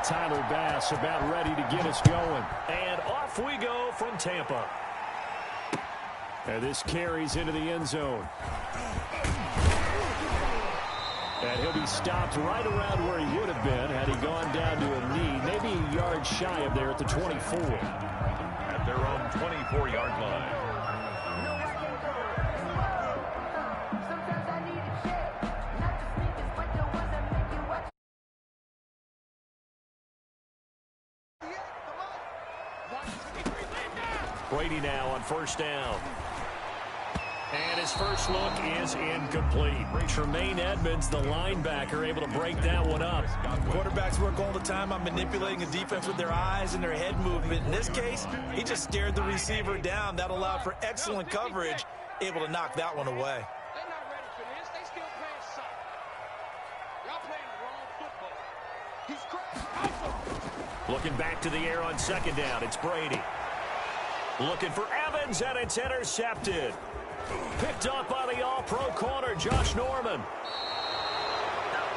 Tyler Bass about ready to get us going. And off we go from Tampa. And this carries into the end zone. And he'll be stopped right around where he would have been had he gone down to a knee, maybe a yard shy of there at the 24. At their own 24-yard line. Brady now on first down. And his first look is incomplete. Tremaine Edmonds, the linebacker, able to break that one up. Quarterbacks work all the time on manipulating a defense with their eyes and their head movement. In this case, he just stared the receiver down. That allowed for excellent coverage, able to knock that one away. They're not ready for this. They still playing soccer. Y'all playing the wrong football. He's crazy. Looking back to the air on second down. It's Brady. Looking for Evans, and it's intercepted. Picked up by the all-pro corner, Josh Norman.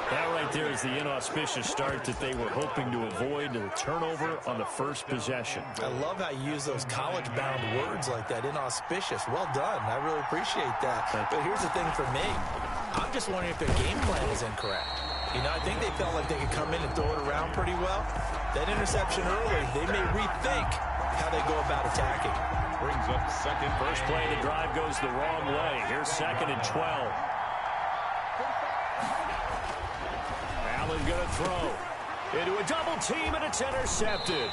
That right there is the inauspicious start that they were hoping to avoid, the turnover on the first possession. I love how you use those college-bound words like that, inauspicious. Well done. I really appreciate that. But here's the thing for me. I'm just wondering if their game plan is incorrect. You know, I think they felt like they could come in and throw it around pretty well. That interception early, they may rethink how they go about attacking. Brings up second. First play of the drive goes the wrong way. Here's 2nd and 12. Allen going to throw into a double team, and it's intercepted.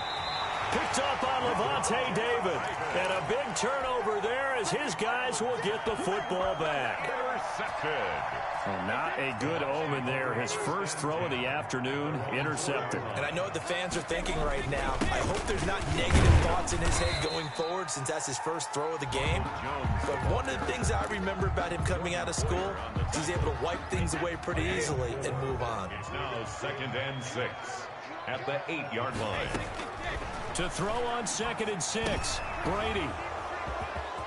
Picked up on Levante David. And a big turnover there as his guys will get the football back. Intercepted. Well, not a good omen there. His first throw of the afternoon, intercepted. And I know what the fans are thinking right now. I hope there's not negative thoughts in his head going forward since that's his first throw of the game. But one of the things I remember about him coming out of school, he's able to wipe things away pretty easily and move on. It's now 2nd and 6 at the 8-yard line. To throw on 2nd and 6, Brady.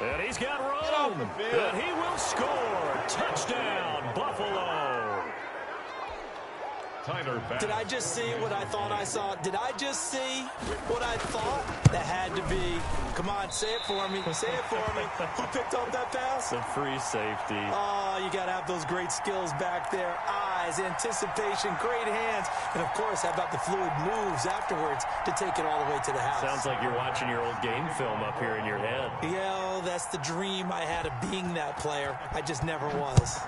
And he's got room. And he will score. Touchdown, Buffalo. Tyler Bass. Did I just see what I thought I saw? Did I just see what I thought? That had to be. Come on, say it for me. Say it for me. Who picked up that pass? The free safety. Oh, you got to have those great skills back there. Eyes, anticipation, great hands. And, of course, how about the fluid moves afterwards to take it all the way to the house? Sounds like you're watching your old game film up here in your head. Yeah, that's the dream I had of being that player. I just never was.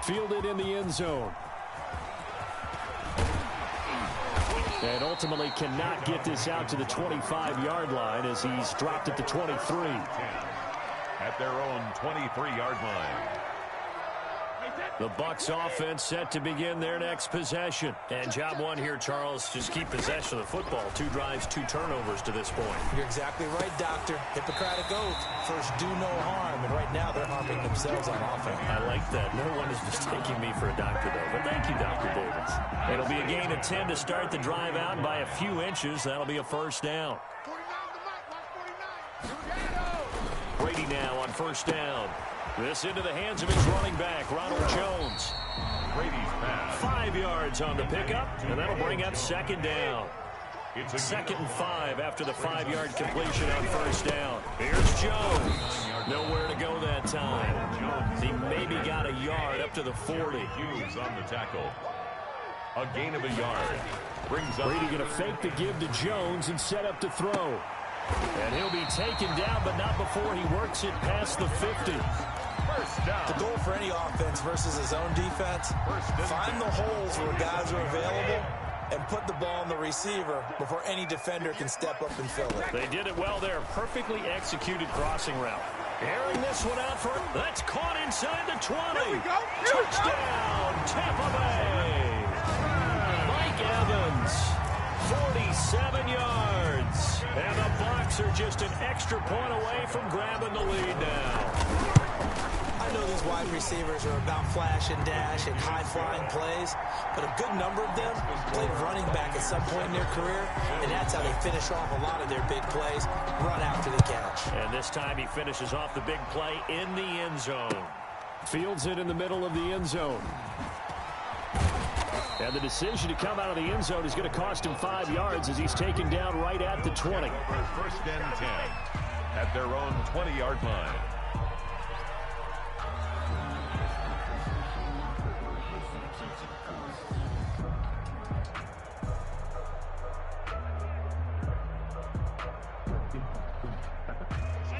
Fielded in the end zone. And ultimately cannot get this out to the 25-yard line as he's dropped at the 23. At their own 23-yard line. The Bucs offense set to begin their next possession. And job one here, Charles, just keep possession of the football. 2 drives, 2 turnovers to this point. You're exactly right, Doctor. Hippocratic oath. First, do no harm. And right now, they're harming themselves on offense. I like that. No one is mistaking me for a doctor, though. But thank you, Dr. Davis. It'll be a gain of 10 to start the drive out by a few inches. That'll be a first down. Brady now on first down. This into the hands of his running back, Ronald Jones. Brady's pass. 5 yards on the pickup, and that'll bring up 2nd down. It's a 2nd and 5 after the 5-yard completion on first down. Here's Jones. Nowhere to go that time. He maybe got a yard up to the 40. Hughes on the tackle. A gain of a yard. Brings up. Brady going to fake the give to Jones and set up to throw. And he'll be taken down, but not before he works it past the 50. First down. The goal for any offense versus his own defense, find the holes where guys are available and put the ball on the receiver before any defender can step up and fill it. They did it well there. Perfectly executed crossing route. Airing this one out for it. That's caught inside the 20. Touchdown, Tampa Bay. Mike Evans, 47 yards. And the Bucs are just an extra point away from grabbing the lead now. I know these wide receivers are about flash and dash and high-flying plays, but a good number of them played running back at some point in their career, and that's how they finish off a lot of their big plays, run after the catch. And this time he finishes off the big play in the end zone. Fields it in the middle of the end zone. And the decision to come out of the end zone is going to cost him 5 yards as he's taken down right at the 20. First and 10 at their own 20-yard line.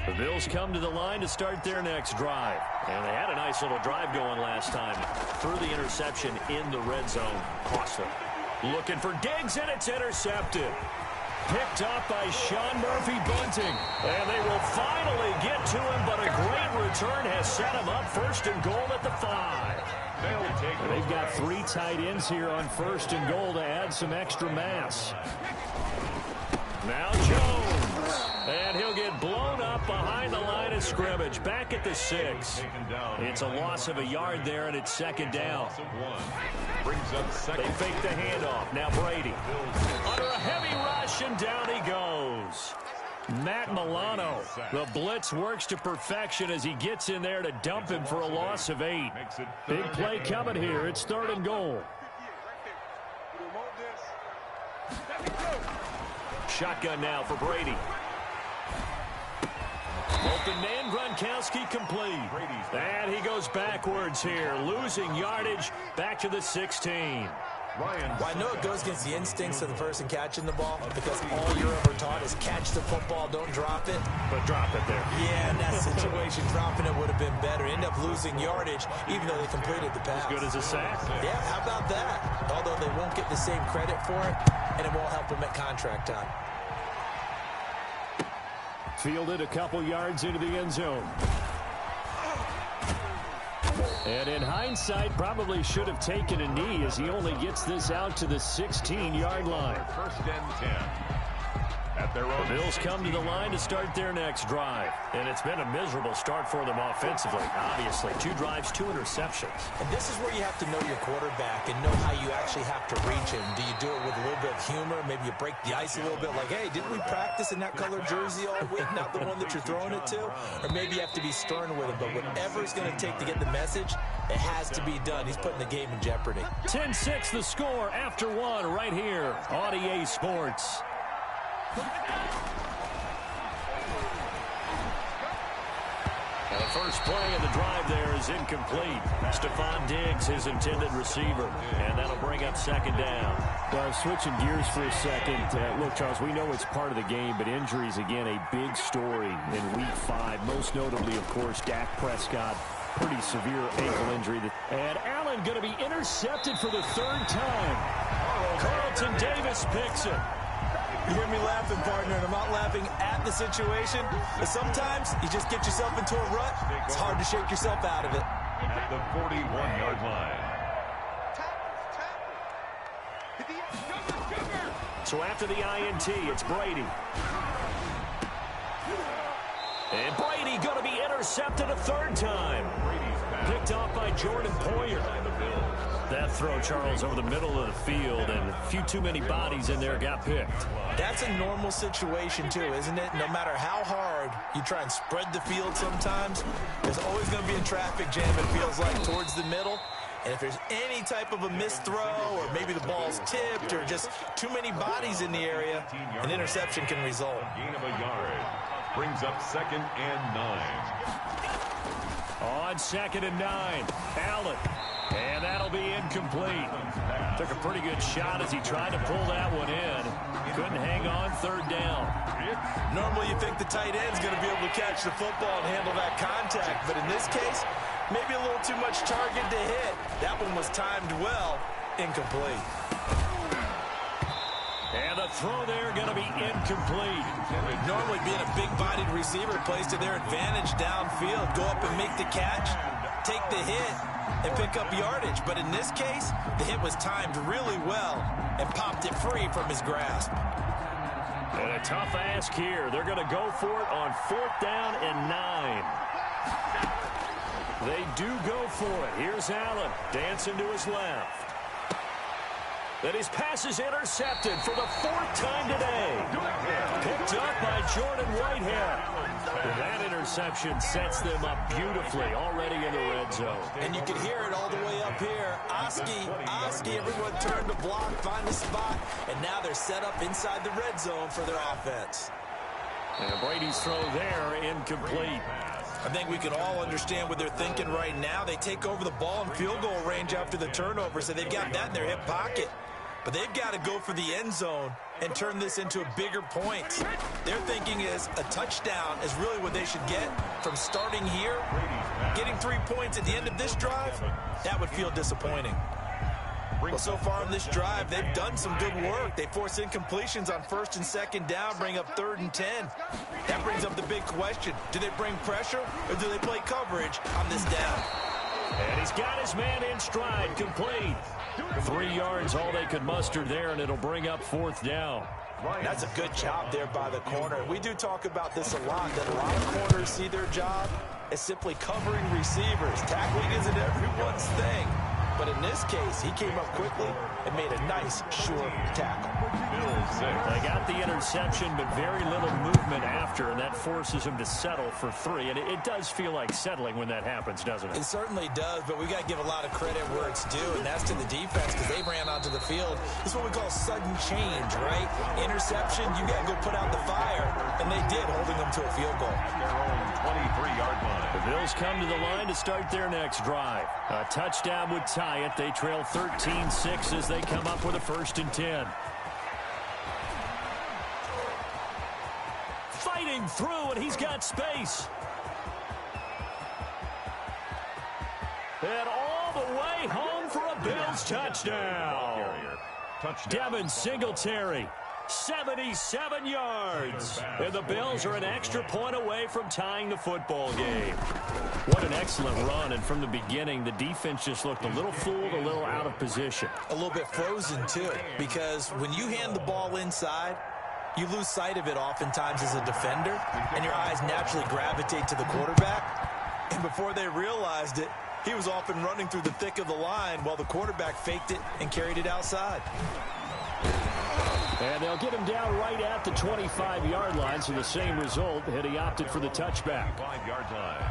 The Bills come to the line to start their next drive. And they had a nice little drive going last time. Threw the interception in the red zone. Costly. Looking for Diggs, and it's intercepted. Picked up by Sean Murphy-Bunting. And they will finally get to him, but a great return has set him up first and goal at the 5. They've got 3 tight ends here on first and goal to add some extra mass. Now Jones. And he'll get blown up behind the line of scrimmage. Back at the 6. It's a loss of a yard there, and it's second down. They fake the handoff. Now Brady. Under a heavy rush, and down he goes. Matt Milano. The blitz works to perfection as he gets in there to dump him for a loss of 8. Big play coming here. It's third and goal. Shotgun now for Brady. Open man, Gronkowski complete. And he goes backwards here, losing yardage back to the 16. Well, I know it goes against the instincts of the person catching the ball because all you're ever taught is catch the football, don't drop it. But drop it there. Yeah, in that situation, dropping it would have been better. End up losing yardage, even though they completed the pass. As good as a sack. Yeah, how about that? Although they won't get the same credit for it, and it won't help them at contract time. Fielded a couple yards into the end zone. And in hindsight, probably should have taken a knee as he only gets this out to the 16-yard line. First and 10 at their own. The Bills come to the line to start their next drive. And it's been a miserable start for them offensively. Obviously, 2 drives, 2 interceptions. And this is where you have to know your quarterback and know how you actually have to reach him. Do you do it with a little bit of humor? Maybe you break the ice a little bit like, hey, didn't we practice in that color jersey all week? Not the one that you're throwing it to? Or maybe you have to be stern with him. But whatever it's going to take to get the message, it has to be done. He's putting the game in jeopardy. 10-6 the score after 1 right here on EA Sports. And the first play of the drive there is incomplete. Stephon Diggs, his intended receiver. And that'll bring up second down. Well, switching gears for a second. Look, Charles, we know it's part of the game, but injuries, again, a big story in Week 5. Most notably, of course, Dak Prescott. Pretty severe ankle injury. And Allen going to be intercepted for the 3rd time. Carlton Davis picks it. You hear me laughing, partner, and I'm not laughing at the situation. But sometimes you just get yourself into a rut. It's hard to shake yourself out of it. At the 41-yard line. So after the INT, it's Brady. And Brady going to be intercepted a 3rd time. Picked off by Jordan Poyer. That throw, Charles, over the middle of the field, and a few too many bodies in there got picked. That's a normal situation, too, isn't it? No matter how hard you try and spread the field sometimes, there's always going to be a traffic jam, it feels like, towards the middle. And if there's any type of a missed throw or maybe the ball's tipped or just too many bodies in the area, an interception can result. Gain of a yard. Brings up 2nd and 9. On 2nd and 9, Allen. And that'll be incomplete. Took a pretty good shot as he tried to pull that one in. Couldn't hang on 3rd down. Normally you think the tight end's going to be able to catch the football and handle that contact. But in this case, maybe a little too much target to hit. That one was timed well. Incomplete. And the throw there going to be incomplete. Normally being a big-bodied receiver plays to their advantage downfield. Go up and make the catch, take the hit, and pick up yardage. But in this case, the hit was timed really well and popped it free from his grasp. And a tough ask here. They're going to go for it on 4th down and 9. They do go for it. Here's Allen dancing to his left. And his pass is intercepted for the 4th time today. Picked up by Jordan Whitehead. That interception sets them up beautifully already in the red zone. And you can hear it all the way up here. Oski, everyone turned to block, find a spot, and now they're set up inside the red zone for their offense. And Brady's throw there, incomplete. I think we can all understand what they're thinking right now. They take over the ball in field goal range after the turnover, so they've got that in their hip pocket. But they've got to go for the end zone and turn this into a bigger point. Their thinking is a touchdown is really what they should get from starting here. Getting 3 points at the end of this drive, that would feel disappointing. Well, so far on this drive, they've done some good work. They force incompletions on 1st and 2nd down, bring up 3rd and 10. That brings up the big question. Do they bring pressure or do they play coverage on this down? And he's got his man in stride, complete. 3 yards, all they could muster there, and it'll bring up 4th down. That's a good job there by the corner. We do talk about this a lot, that a lot of corners see their job as simply covering receivers. Tackling isn't everyone's thing. But in this case, he came up quickly and made a nice, sure tackle. They got the interception, but very little movement after, and that forces him to settle for 3. And it does feel like settling when that happens, doesn't it? It certainly does, but we got to give a lot of credit where it's due, and that's to the defense because they ran onto the field. This is what we call sudden change, right? Interception, you got to go put out the fire, and they did, holding them to a field goal. Their own 23-yard line. The Bills come to the line to start their next drive. A touchdown would tie it. They trail 13-6 as they come up with a 1st and 10. Fighting through, and he's got space. And all the way home for a Bills touchdown. Devin Singletary. 77 yards. And the Bills are an extra point away from tying the football game. What an excellent run. And from the beginning, the defense just looked a little fooled, a little out of position. A little bit frozen, too, because when you hand the ball inside, you lose sight of it oftentimes as a defender, and your eyes naturally gravitate to the quarterback. And before they realized it, he was off and running through the thick of the line while the quarterback faked it and carried it outside. And they'll get him down right at the 25-yard line, so the same result, and he opted for the touchback. 5-yard line.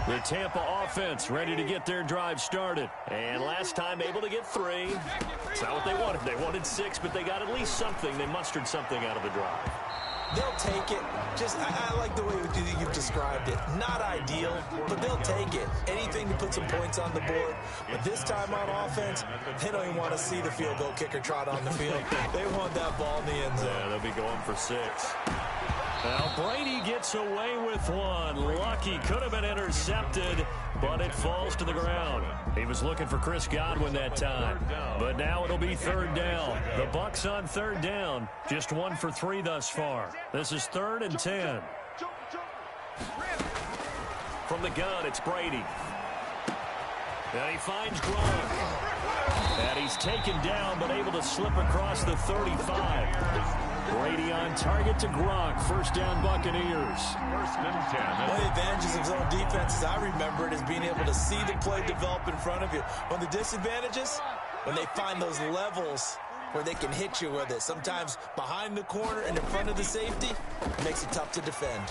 The Tampa offense ready to get their drive started. And last time able to get 3. It's not what they wanted. They wanted 6, but they got at least something. They mustered something out of the drive. They'll take it. I like the way you've described it. Not ideal, but they'll take it. Anything to put some points on the board. But this time on offense, they don't even want to see the field goal kicker trot on the field. They want that ball in the end zone. Yeah, they'll be going for 6. Now Brady gets away with one. Lucky, could have been intercepted, but it falls to the ground. He was looking for Chris Godwin that time, but now it'll be 3rd down. The Bucs on 3rd down, just 1 for 3 thus far. This is 3rd and 10. From the gun, it's Brady. And he finds Gronk. And he's taken down, but able to slip across the 35. Brady on target to Gronk. 1st down, Buccaneers. 1st and 10. One of the advantages of zone defense, as I remember it, is being able to see the play develop in front of you. One of the disadvantages, when they find those levels where they can hit you with it. Sometimes behind the corner and in front of the safety, it makes it tough to defend.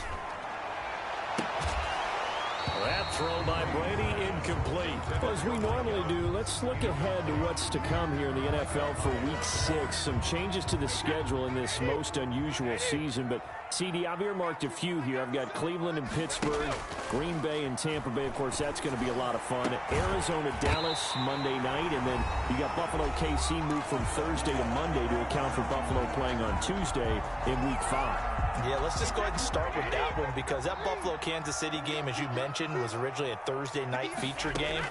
That throw by Brady, incomplete. Well, as we normally do, let's look ahead to what's to come here in the NFL for Week 6. Some changes to the schedule in this most unusual season, but CD, I've earmarked a few here. I've got Cleveland and Pittsburgh, Green Bay and Tampa Bay. Of course, that's going to be a lot of fun. Arizona, Dallas, Monday night, and then you got Buffalo, KC moved from Thursday to Monday to account for Buffalo playing on Tuesday in Week 5. Yeah, let's just go ahead and start with that one because that Buffalo-Kansas City game, as you mentioned, was originally a Thursday night feature game.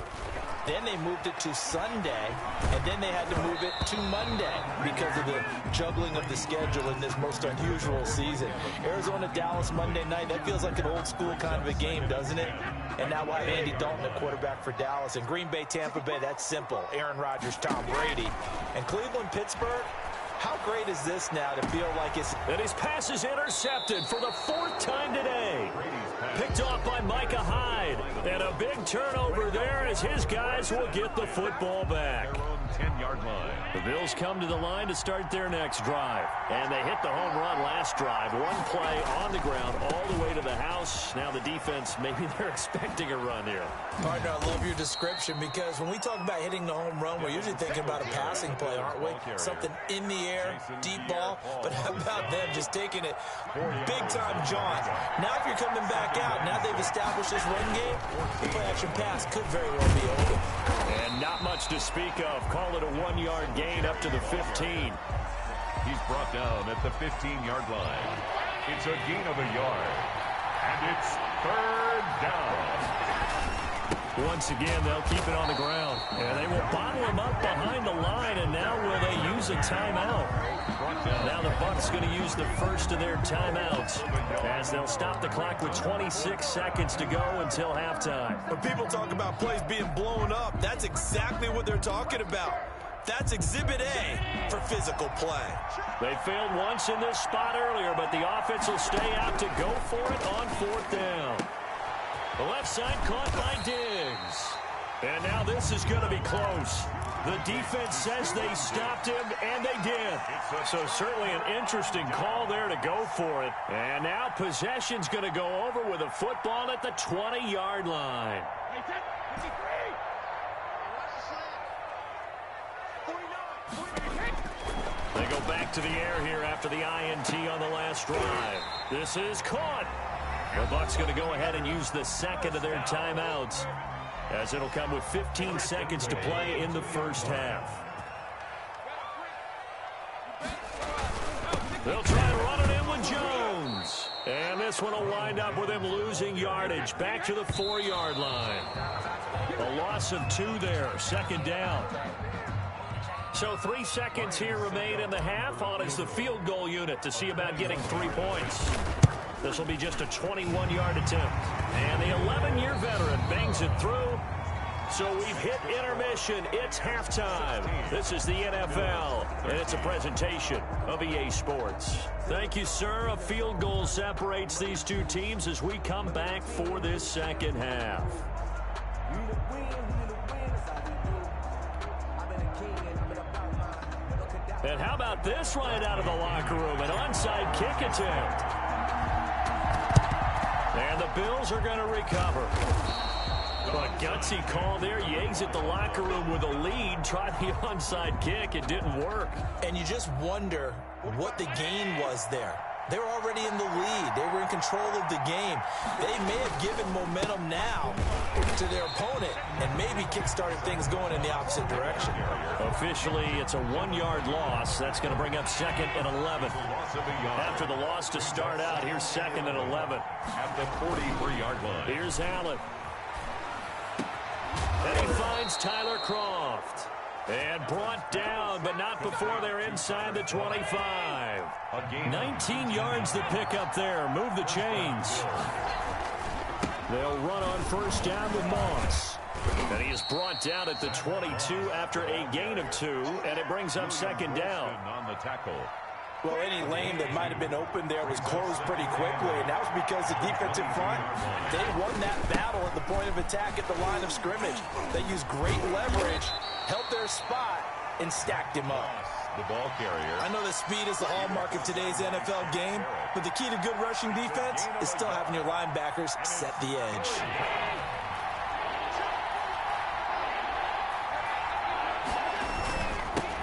Then they moved it to Sunday, and then they had to move it to Monday because of the juggling of the schedule in this most unusual season. Arizona, Dallas, Monday night, that feels like an old school kind of a game, doesn't it? And now we'll have Andy Dalton at quarterback for Dallas. And Green Bay, Tampa Bay, that's simple. Aaron Rodgers, Tom Brady. And Cleveland, Pittsburgh, how great is this now to feel like it's... And his pass is intercepted for the 4th time today. Picked off by Micah Hyde. And a big turnover there as his guys will get the football back. 10-yard line. The Bills come to the line to start their next drive. And they hit the home run last drive. One play on the ground all the way to the house. Now the defense, maybe they're expecting a run here. Partner, I love your description because when we talk about hitting the home run, we're usually thinking about a passing play, aren't we? Something in the air, deep ball. But how about them just taking it big-time jaunt? Now if you're coming back out, now they've established this run game, the play-action pass could very well be over. And not much to speak of. Call it a 1-yard gain up to the 15. He's brought down at the 15-yard line. It's a gain of a yard. And it's 3rd down. Once again, they'll keep it on the ground. And they will bottle him up behind the line. And now will they use a timeout? Now the Bucs going to use the first of their timeouts as they'll stop the clock with 26 seconds to go until halftime. When people talk about plays being blown up, that's exactly what they're talking about. That's Exhibit A for physical play. They failed once in this spot earlier, but the offense will stay out to go for it on 4th down. The left side caught by Diggs. And now this is going to be close. The defense says they stopped him, and they did. So certainly an interesting call there to go for it. And now possession's going to go over with a football at the 20-yard line. They go back to the air here after the INT on the last drive. This is caught. The Bucs going to go ahead and use the second of their timeouts, as it'll come with 15 seconds to play in the first half. They'll try to run it in with Jones. And this one will wind up with him losing yardage back to the 4-yard line. A loss of 2 there, 2nd down. So 3 seconds here remain in the half. On is the field goal unit to see about getting 3 points. This will be just a 21-yard attempt. And the 11-year veteran bangs it through. So we've hit intermission. It's halftime. This is the NFL, and it's a presentation of EA Sports. Thank you, sir. A field goal separates these two teams as we come back for this second half. And how about this right out of the locker room? An onside kick attempt. And the Bills are going to recover. But gutsy call there. You exit the locker room with a lead. Try the onside kick. It didn't work. And you just wonder what the gain was there. They were already in the lead. They were in control of the game. They may have given momentum now to their opponent and maybe kick-started things going in the opposite direction. Officially, it's a 1-yard loss. That's going to bring up 2nd and 11. After the loss to start out, here's 2nd and 11. At the 43-yard line. Here's Allen. And he finds Tyler Croft. And brought down, but not before they're inside the 25. 19 yards to pick up there. Move the chains. They'll run on 1st down with Moss. And he is brought down at the 22 after a gain of 2, and it brings up 2nd down. On the tackle. Well, any lane that might have been open there was closed pretty quickly, and that was because the defensive front, they won that battle at the point of attack at the line of scrimmage. They used great leverage, held their spot, and stacked him up. The ball carrier. I know that speed is the hallmark of today's NFL game, but the key to good rushing defense is still having your linebackers set the edge.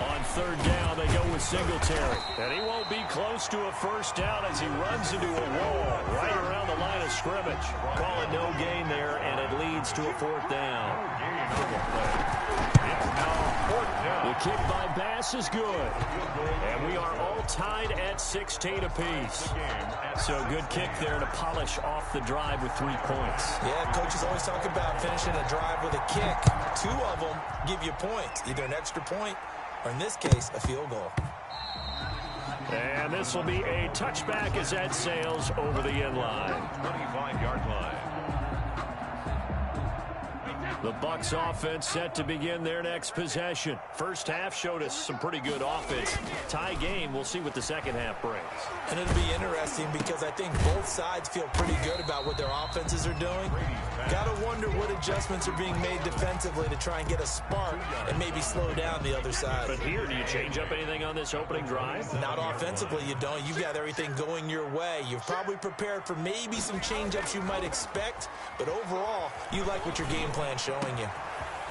On 3rd down, they go with Singletary. And he won't be close to a 1st down as he runs into a wall right around the line of scrimmage. Call it no gain there, and it leads to a 4th down. The kick by Bass is good. And we are all tied at 16 apiece. So good kick there to polish off the drive with 3 points. Yeah, coaches always talk about finishing a drive with a kick. 2 of them give you points, either an extra point or, in this case, a field goal. And this will be a touchback as that sails over the end line. 25-yard line. The Bucs offense set to begin their next possession. First half showed us some pretty good offense. Tie game, we'll see what the second half brings. And it'll be interesting because I think both sides feel pretty good about what their offenses are doing. Got to wonder what adjustments are being made defensively to try and get a spark and maybe slow down the other side. But here, do you change up anything on this opening drive? Not offensively, you don't. You've got everything going your way. You've probably prepared for maybe some change-ups you might expect, but overall, you like what your game plan's showing you.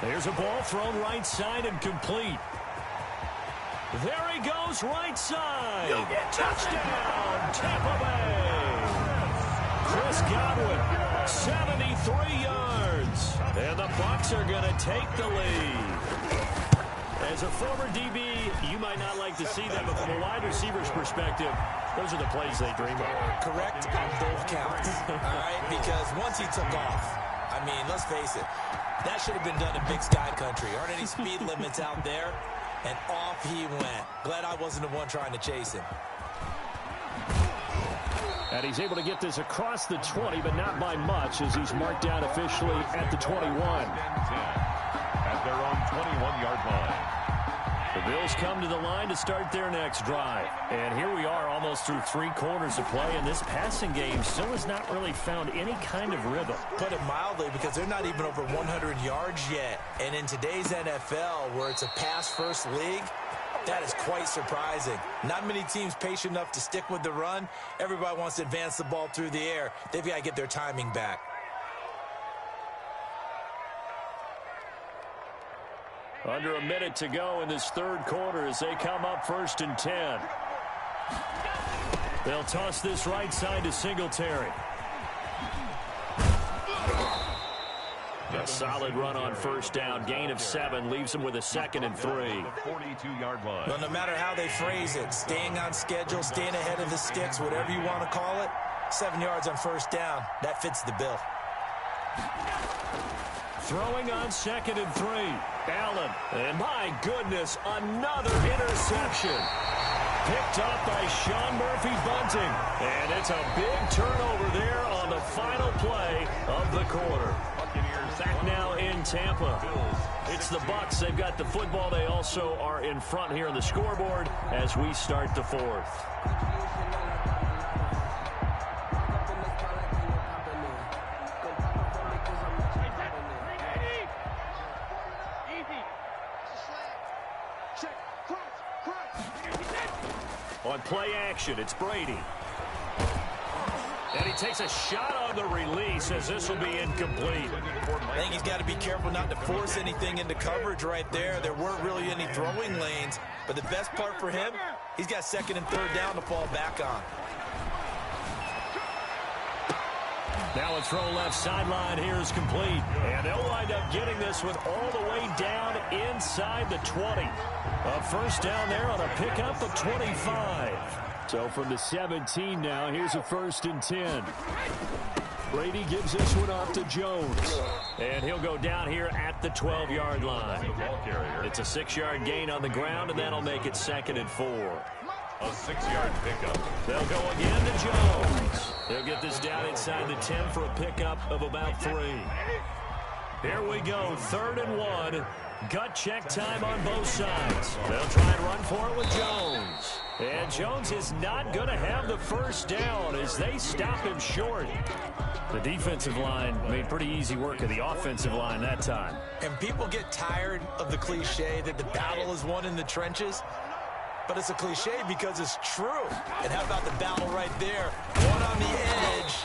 There's a ball thrown right side and complete. There he goes, right side. Touchdown, Tampa Bay. Chris Godwin, 73 yards. And the Bucs are going to take the lead. As a former DB, you might not like to see that, but from a wide receiver's perspective, those are the plays they dream of. Correct on both counts, all right? Because once he took off, I mean, let's face it, that should have been done in Big Sky Country. Aren't any speed limits out there? And off he went. Glad I wasn't the one trying to chase him. And he's able to get this across the 20, but not by much, as he's marked down officially at the 21. At their own 21-yard line. The Bills come to the line to start their next drive. And here we are almost through 3 quarters of play, and this passing game still has not really found any kind of rhythm. Put it mildly, because they're not even over 100 yards yet. And in today's NFL, where it's a pass-first league, that is quite surprising. Not many teams patient enough to stick with the run. Everybody wants to advance the ball through the air. They've got to get their timing back. Under a minute to go in this third quarter as they come up 1st and 10. They'll toss this right side to Singletary. A solid run on 1st down. Gain of 7 leaves them with a 2nd and 3. 42-yard line. Well, no matter how they phrase it, staying on schedule, staying ahead of the sticks, whatever you want to call it, 7 yards on 1st down, that fits the bill. Throwing on 2nd and 3. Allen. And my goodness, another interception. Picked up by Sean Murphy-Bunting. And it's a big turnover there on the final play of the quarter. Back now in Tampa. It's the Bucs. They've got the football. They also are in front here on the scoreboard as we start the 4th. On play action, it's Brady. And he takes a shot on the release as this will be incomplete. I think he's got to be careful not to force anything into coverage right there. There weren't really any throwing lanes. But the best part for him, he's got 2nd and 3rd down to fall back on. Now a throw left sideline here is complete. And they'll wind up getting this one all the way down inside the 20. A 1st down there on a pickup of 25. So from the 17 now, here's a 1st and 10. Brady gives this one off to Jones. And he'll go down here at the 12-yard line. It's a 6-yard gain on the ground, and that'll make it 2nd and 4. A 6-yard pickup. They'll go again to Jones. They'll get this down inside the 10 for a pickup of about 3. Here we go, 3rd and 1. Gut check time on both sides. They'll try and run for it with Jones. And Jones is not going to have the 1st down as they stop him short. The defensive line made pretty easy work of the offensive line that time. And people get tired of the cliche that the battle is won in the trenches. But it's a cliche because it's true. And how about the battle right there? One on the edge.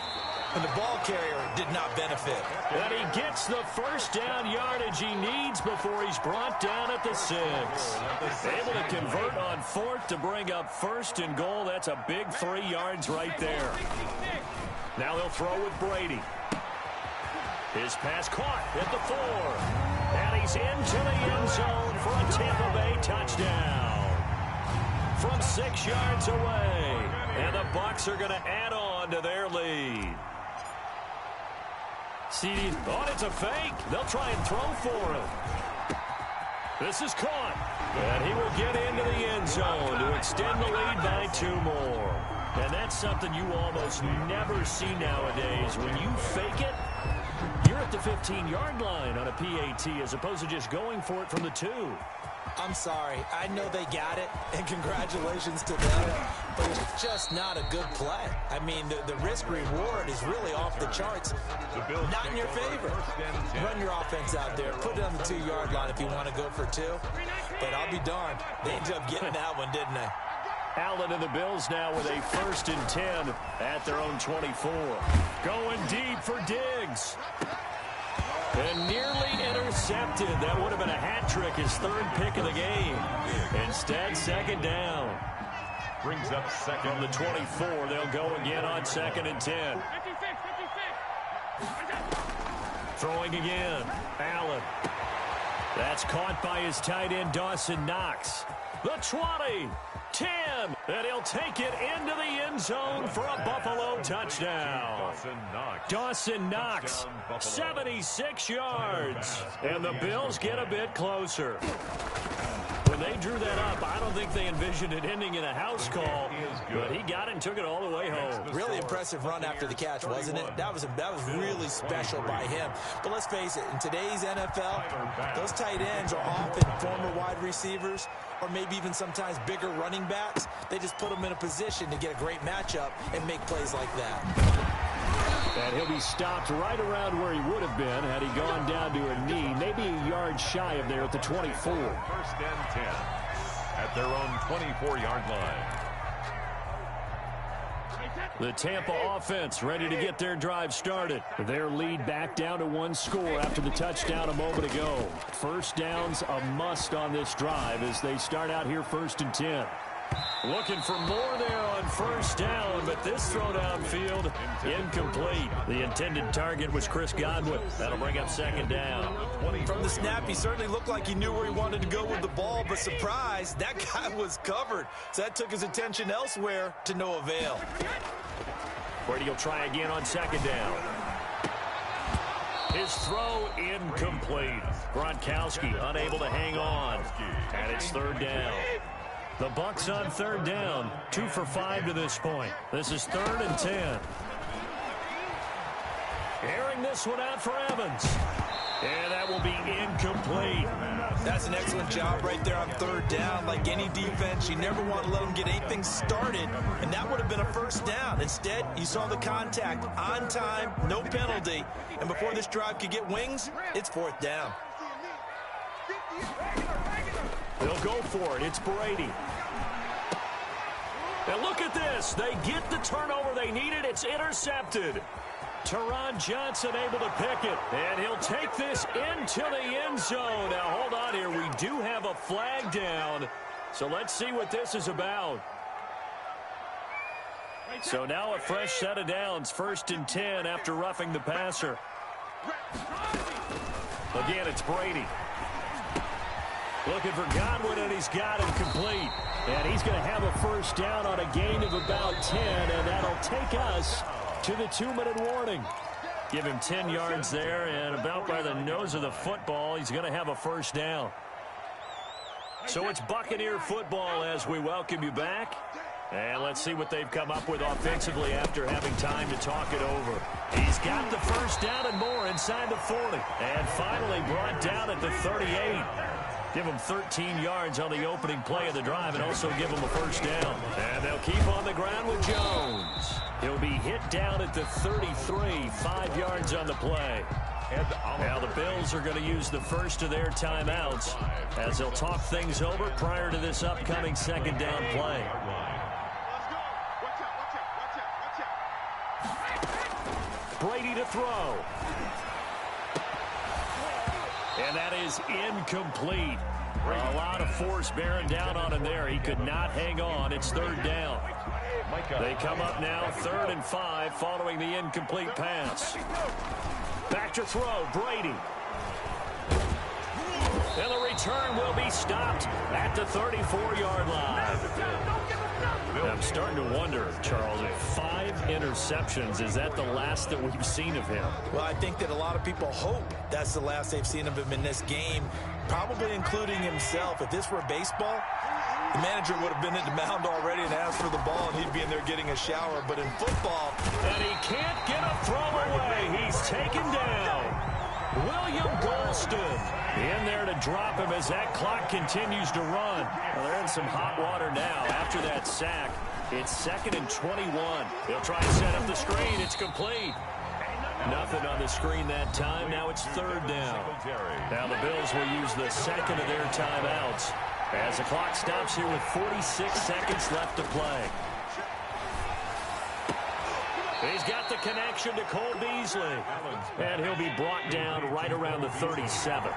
And the ball carrier did not benefit. And he gets the 1st down yardage he needs before he's brought down at the 6. Able to convert on 4th to bring up 1st and goal. That's a big 3 yards right there. Now they'll throw with Brady. His pass caught at the 4. And he's into the end zone for a Tampa Bay touchdown. From 6 yards away. And the Bucs are going to add on to their lead. CD, oh, it's a fake. They'll try and throw for him. This is caught. And he will get into the end zone to extend the lead by 2 more. And that's something you almost never see nowadays. When you fake it, you're at the 15-yard line on a PAT as opposed to just going for it from the 2. I'm sorry. I know they got it, and congratulations to them, but it's just not a good play. I mean, the risk-reward is really off the charts. Not in your favor. Run your offense out there. Put it on the 2-yard line if you want to go for 2. But I'll be darned. They ended up getting that one, didn't they? Allen and the Bills now with a 1st and 10 at their own 24. Going deep for Diggs. And nearly intercepted. That would have been a hat trick, his 3rd pick of the game. Instead, 2nd down. Brings up second. From the 24, they'll go again on 2nd and 10. Throwing again. Allen. That's caught by his tight end, Dawson Knox. The 20. 10, and he'll take it into the end zone for a Buffalo touchdown. Dawson Knox, 76 yards, and the Bills get a bit closer. When they drew that up, I don't think they envisioned it ending in a house call, but he got it and took it all the way home. Really impressive run after the catch, wasn't it? That was really special by him. But let's face it, in today's NFL, those tight ends are often former wide receivers or maybe even sometimes bigger running backs. They just put them in a position to get a great matchup and make plays like that. And he'll be stopped right around where he would have been had he gone down to a knee, maybe a yard shy of there at the 24. 1st and 10 at their own 24-yard line. The Tampa offense ready to get their drive started. Their lead back down to 1 score after the touchdown a moment ago. 1st down's a must on this drive as they start out here 1st and 10. Looking for more there on 1st down, but this throw downfield incomplete. The intended target was Chris Godwin. That'll bring up 2nd down. From the snap, he certainly looked like he knew where he wanted to go with the ball, but surprise, that guy was covered. So that took his attention elsewhere to no avail. Brady will try again on 2nd down. His throw incomplete. Gronkowski unable to hang on. And it's 3rd down. The Bucs on 3rd down. 2 for 5 to this point. This is 3rd and 10. Airing this one out for Evans. And that will be incomplete. That's an excellent job right there on 3rd down. Like any defense, you never want to let them get anything started, and that would have been a 1st down. Instead, you saw the contact on time, no penalty, and before this drive could get wings, it's 4th down. They'll go for it. It's Brady. And look at this. They get the turnover they needed. It's intercepted. Teron Johnson able to pick it, and he'll take this into the end zone. Now, hold on here. We do have a flag down, so let's see what this is about. So now a fresh set of downs, 1st and 10 after roughing the passer. Again, it's Brady. Looking for Godwin, and he's got him complete. And he's going to have a 1st down on a gain of about 10, and that'll take us to the 2-minute warning. Give him 10 yards there, and about by the nose of the football, he's going to have a 1st down. So it's Buccaneer football as we welcome you back. And let's see what they've come up with offensively after having time to talk it over. He's got the 1st down and more inside the 40. And finally brought down at the 38. Give him 13 yards on the opening play of the drive and also give him a 1st down. And they'll keep on the ground with Jones. He'll be hit down at the 33, 5 yards on the play. Now the Bills are going to use the first of their timeouts as they'll talk things over prior to this upcoming 2nd down play. Brady to throw. And that is incomplete. A lot of force bearing down on him there. He could not hang on. It's 3rd down. They come up now 3rd and 5 following the incomplete pass. Back to throw, Brady. And the return will be stopped at the 34-yard line. I'm starting to wonder, Charles, if 5 interceptions, is that the last that we've seen of him? Well, I think that a lot of people hope that's the last they've seen of him in this game, probably including himself. If this were baseball, the manager would have been at the mound already and asked for the ball, and he'd be in there getting a shower. But in football... And he can't get a throw away. He's taken down. William Golston in there to drop him as that clock continues to run. Well, they're in some hot water now after that sack. It's 2nd and 21. They'll try and set up the screen. It's complete. Nothing on the screen that time. Now it's 3rd down. Now the Bills will use the 2nd of their timeouts as the clock stops here with 46 seconds left to play. He's got the connection to Cole Beasley. And he'll be brought down right around the 37.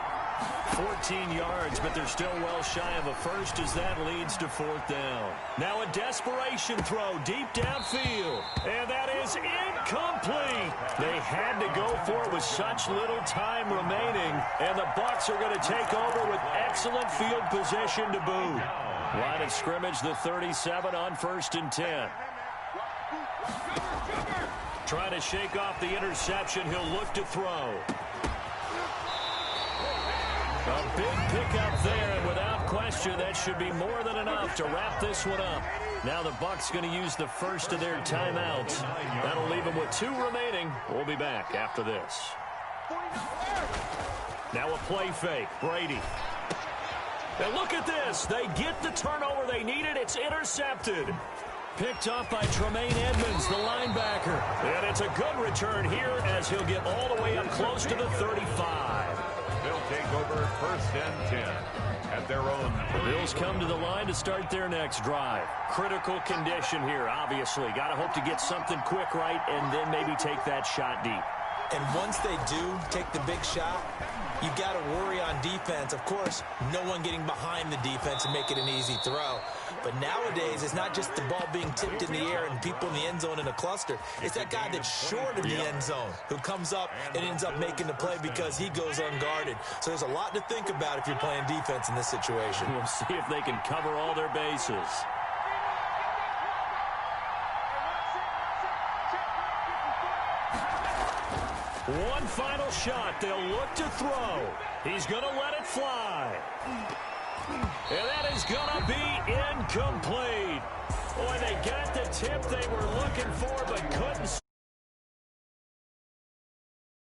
14 yards, but they're still well shy of a first as that leads to 4th down. Now a desperation throw deep downfield. And that is incomplete. They had to go for it with such little time remaining. And the Bucs are going to take over with excellent field position to boot. Line of scrimmage, the 37 on 1st and 10. Trying to shake off the interception. He'll look to throw. A big pickup there, and without question, that should be more than enough to wrap this one up. Now the Bucs going to use the first of their timeouts. That'll leave them with 2 remaining. We'll be back after this. Now a play fake. Brady. Now look at this. They get the turnover they needed. It's intercepted. Picked off by Tremaine Edmonds, the linebacker. And it's a good return here as he'll get all the way up close to the 35. They'll take over 1st and 10 at their own. The Bills come to the line to start their next drive. Critical condition here, obviously. Got to hope to get something quick right and then maybe take that shot deep. And once they do take the big shot, you got to worry on defense. Of course, no one getting behind the defense and make it an easy throw. But nowadays, it's not just the ball being tipped in the air and people in the end zone in a cluster. It's that guy that's short of the end zone who comes up and ends up making the play because he goes unguarded. So there's a lot to think about if you're playing defense in this situation. We'll see if they can cover all their bases. One final shot. They'll look to throw. He's going to let it fly. And that is going to be incomplete. Boy, they got the tip they were looking for, but couldn't.